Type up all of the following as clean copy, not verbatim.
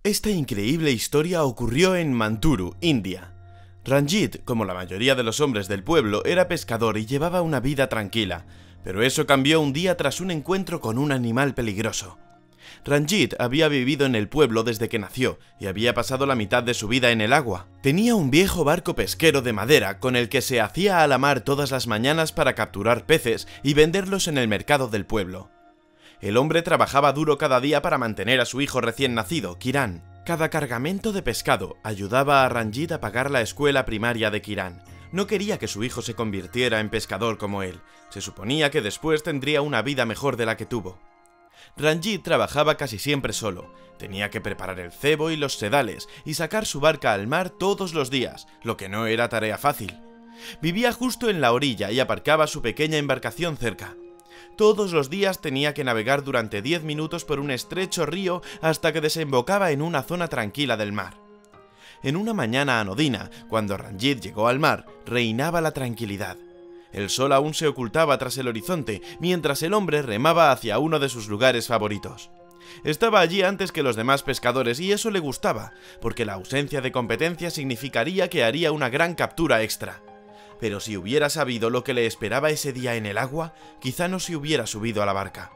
Esta increíble historia ocurrió en Manturu, India. Ranjit, como la mayoría de los hombres del pueblo, era pescador y llevaba una vida tranquila, pero eso cambió un día tras un encuentro con un animal peligroso. Ranjit había vivido en el pueblo desde que nació y había pasado la mitad de su vida en el agua. Tenía un viejo barco pesquero de madera con el que se hacía a la mar todas las mañanas para capturar peces y venderlos en el mercado del pueblo. El hombre trabajaba duro cada día para mantener a su hijo recién nacido, Kiran. Cada cargamento de pescado ayudaba a Ranjit a pagar la escuela primaria de Kiran. No quería que su hijo se convirtiera en pescador como él. Se suponía que después tendría una vida mejor de la que tuvo. Ranjit trabajaba casi siempre solo. Tenía que preparar el cebo y los sedales y sacar su barca al mar todos los días, lo que no era tarea fácil. Vivía justo en la orilla y aparcaba su pequeña embarcación cerca. Todos los días tenía que navegar durante 10 minutos por un estrecho río hasta que desembocaba en una zona tranquila del mar. En una mañana anodina, cuando Ranjit llegó al mar, reinaba la tranquilidad. El sol aún se ocultaba tras el horizonte, mientras el hombre remaba hacia uno de sus lugares favoritos. Estaba allí antes que los demás pescadores y eso le gustaba, porque la ausencia de competencia significaría que haría una gran captura extra. Pero si hubiera sabido lo que le esperaba ese día en el agua, quizá no se hubiera subido a la barca.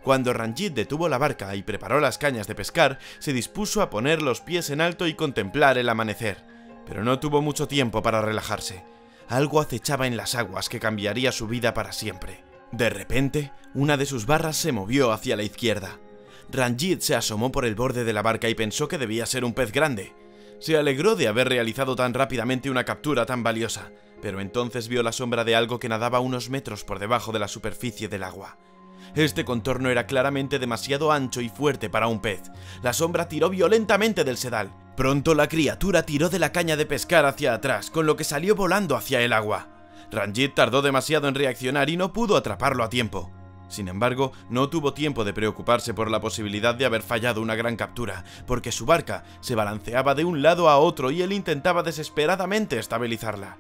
Cuando Ranjit detuvo la barca y preparó las cañas de pescar, se dispuso a poner los pies en alto y contemplar el amanecer. Pero no tuvo mucho tiempo para relajarse. Algo acechaba en las aguas que cambiaría su vida para siempre. De repente, una de sus barras se movió hacia la izquierda. Ranjit se asomó por el borde de la barca y pensó que debía ser un pez grande. Se alegró de haber realizado tan rápidamente una captura tan valiosa, pero entonces vio la sombra de algo que nadaba unos metros por debajo de la superficie del agua. Este contorno era claramente demasiado ancho y fuerte para un pez. La sombra tiró violentamente del sedal. Pronto la criatura tiró de la caña de pescar hacia atrás, con lo que salió volando hacia el agua. Ranjit tardó demasiado en reaccionar y no pudo atraparlo a tiempo. Sin embargo, no tuvo tiempo de preocuparse por la posibilidad de haber fallado una gran captura, porque su barca se balanceaba de un lado a otro y él intentaba desesperadamente estabilizarla.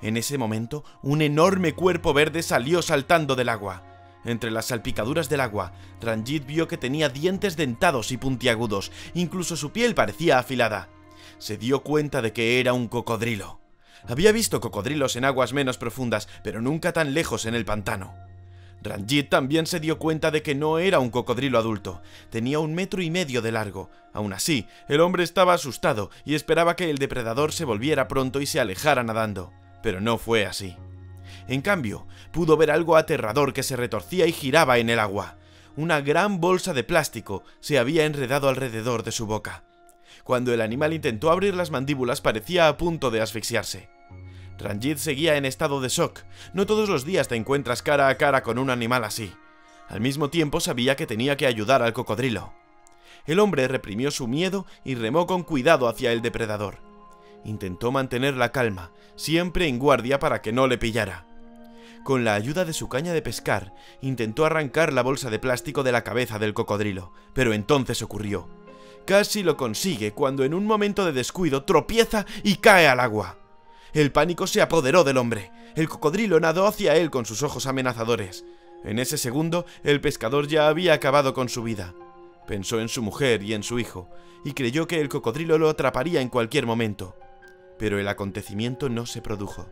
En ese momento, un enorme cuerpo verde salió saltando del agua. Entre las salpicaduras del agua, Ranjit vio que tenía dientes dentados y puntiagudos, incluso su piel parecía afilada. Se dio cuenta de que era un cocodrilo. Había visto cocodrilos en aguas menos profundas, pero nunca tan lejos en el pantano. Ranjit también se dio cuenta de que no era un cocodrilo adulto, tenía 1,5 metros de largo. Aún así, el hombre estaba asustado y esperaba que el depredador se volviera pronto y se alejara nadando, pero no fue así. En cambio, pudo ver algo aterrador que se retorcía y giraba en el agua. Una gran bolsa de plástico se había enredado alrededor de su boca. Cuando el animal intentó abrir las mandíbulas parecía a punto de asfixiarse. Ranjit seguía en estado de shock. No todos los días te encuentras cara a cara con un animal así. Al mismo tiempo sabía que tenía que ayudar al cocodrilo. El hombre reprimió su miedo y remó con cuidado hacia el depredador. Intentó mantener la calma, siempre en guardia para que no le pillara. Con la ayuda de su caña de pescar, intentó arrancar la bolsa de plástico de la cabeza del cocodrilo, pero entonces ocurrió. Casi lo consigue cuando en un momento de descuido tropieza y cae al agua. El pánico se apoderó del hombre. El cocodrilo nadó hacia él con sus ojos amenazadores. En ese segundo, el pescador ya había acabado con su vida. Pensó en su mujer y en su hijo, y creyó que el cocodrilo lo atraparía en cualquier momento. Pero el acontecimiento no se produjo.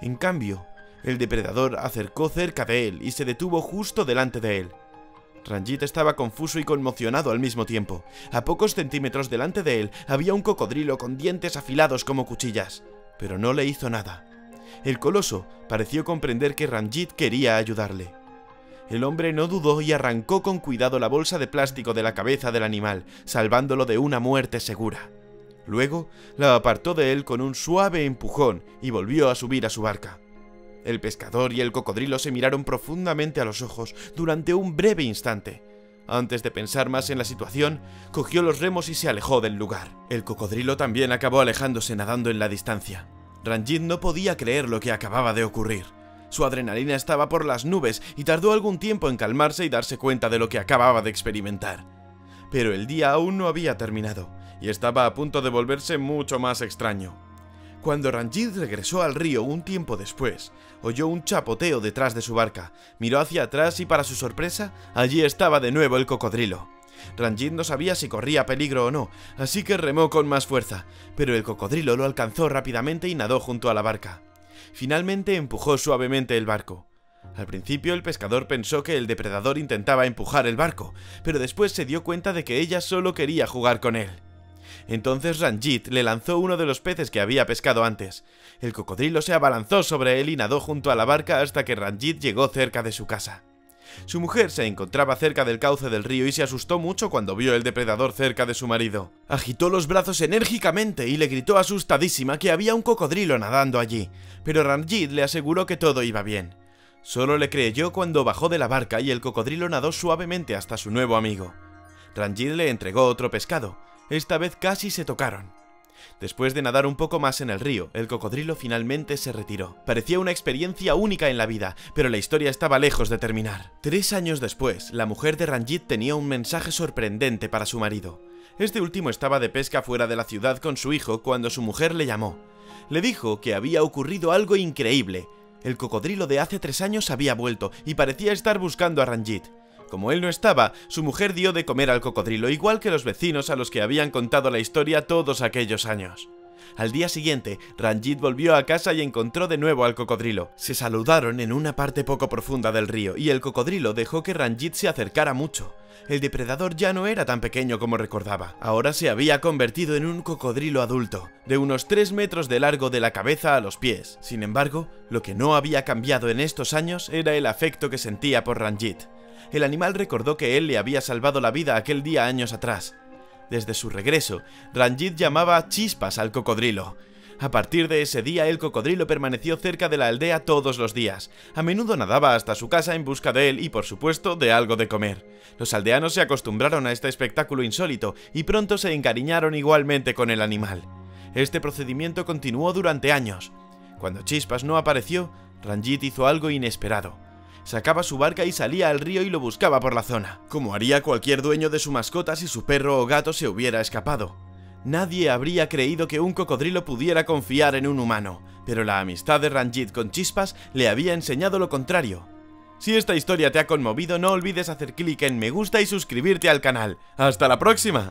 En cambio, el depredador acercó cerca de él y se detuvo justo delante de él. Ranjit estaba confuso y conmocionado al mismo tiempo. A pocos centímetros delante de él había un cocodrilo con dientes afilados como cuchillas, pero no le hizo nada. El coloso pareció comprender que Ranjit quería ayudarle. El hombre no dudó y arrancó con cuidado la bolsa de plástico de la cabeza del animal, salvándolo de una muerte segura. Luego la apartó de él con un suave empujón y volvió a subir a su barca. El pescador y el cocodrilo se miraron profundamente a los ojos durante un breve instante. Antes de pensar más en la situación, cogió los remos y se alejó del lugar. El cocodrilo también acabó alejándose nadando en la distancia. Ranjit no podía creer lo que acababa de ocurrir. Su adrenalina estaba por las nubes y tardó algún tiempo en calmarse y darse cuenta de lo que acababa de experimentar. Pero el día aún no había terminado, y estaba a punto de volverse mucho más extraño. Cuando Ranjit regresó al río un tiempo después, oyó un chapoteo detrás de su barca, miró hacia atrás y para su sorpresa, allí estaba de nuevo el cocodrilo. Ranjit no sabía si corría peligro o no, así que remó con más fuerza, pero el cocodrilo lo alcanzó rápidamente y nadó junto a la barca. Finalmente empujó suavemente el barco. Al principio el pescador pensó que el depredador intentaba empujar el barco, pero después se dio cuenta de que ella solo quería jugar con él. Entonces Ranjit le lanzó uno de los peces que había pescado antes. El cocodrilo se abalanzó sobre él y nadó junto a la barca hasta que Ranjit llegó cerca de su casa. Su mujer se encontraba cerca del cauce del río y se asustó mucho cuando vio el depredador cerca de su marido. Agitó los brazos enérgicamente y le gritó asustadísima que había un cocodrilo nadando allí, pero Ranjit le aseguró que todo iba bien. Solo le creyó cuando bajó de la barca y el cocodrilo nadó suavemente hasta su nuevo amigo. Ranjit le entregó otro pescado. Esta vez casi se tocaron. Después de nadar un poco más en el río, el cocodrilo finalmente se retiró. Parecía una experiencia única en la vida, pero la historia estaba lejos de terminar. 3 años después, la mujer de Ranjit tenía un mensaje sorprendente para su marido. Este último estaba de pesca fuera de la ciudad con su hijo cuando su mujer le llamó. Le dijo que había ocurrido algo increíble. El cocodrilo de hace 3 años había vuelto y parecía estar buscando a Ranjit. Como él no estaba, su mujer dio de comer al cocodrilo, igual que los vecinos a los que habían contado la historia todos aquellos años. Al día siguiente, Ranjit volvió a casa y encontró de nuevo al cocodrilo. Se saludaron en una parte poco profunda del río, y el cocodrilo dejó que Ranjit se acercara mucho. El depredador ya no era tan pequeño como recordaba. Ahora se había convertido en un cocodrilo adulto, de unos 3 metros de largo de la cabeza a los pies. Sin embargo, lo que no había cambiado en estos años era el afecto que sentía por Ranjit. El animal recordó que él le había salvado la vida aquel día años atrás. Desde su regreso, Ranjit llamaba Chispas al cocodrilo. A partir de ese día, el cocodrilo permaneció cerca de la aldea todos los días. A menudo nadaba hasta su casa en busca de él y, por supuesto, de algo de comer. Los aldeanos se acostumbraron a este espectáculo insólito y pronto se encariñaron igualmente con el animal. Este procedimiento continuó durante años. Cuando Chispas no apareció, Ranjit hizo algo inesperado. Sacaba su barca y salía al río y lo buscaba por la zona, como haría cualquier dueño de su mascota si su perro o gato se hubiera escapado. Nadie habría creído que un cocodrilo pudiera confiar en un humano, pero la amistad de Ranjit con Chispas le había enseñado lo contrario. Si esta historia te ha conmovido, no olvides hacer clic en me gusta y suscribirte al canal. ¡Hasta la próxima!